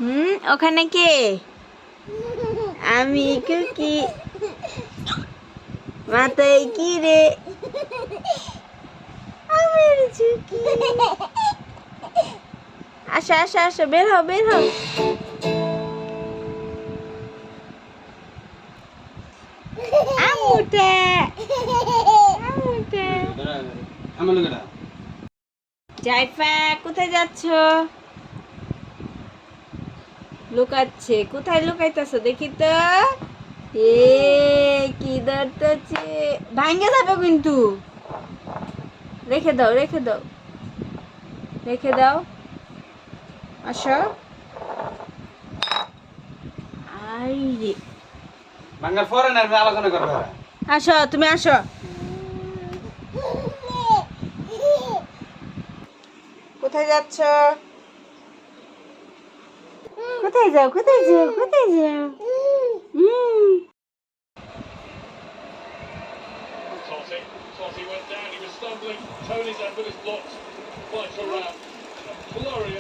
ওখানে কে? আমি কুকি। মাথায় কি রে? আমার ঝুঁকি। আসো আসো আসো, বের হও বের হও। আমুটা আমুটা। জাইফা কোথায় যাচ্ছ? লুকাচ্ছে। কোথায় লুকাইতেছো দেখি তো। এ কি ধরতেছে? ভাঙ্গে যাবে কিন্তু। রেখে দাও রেখে দাও রেখে দাও। আসো। আইরে ভাঙ্গার পরে না আলোচনা করবে। আসো তুমি আসো। কোথায় যাচ্ছ? কোথায় যাও কোথায় যাও কোথায় যাও? Totti went down, he was stumbling, Tony's hand with his blocks, fights around. Gloria.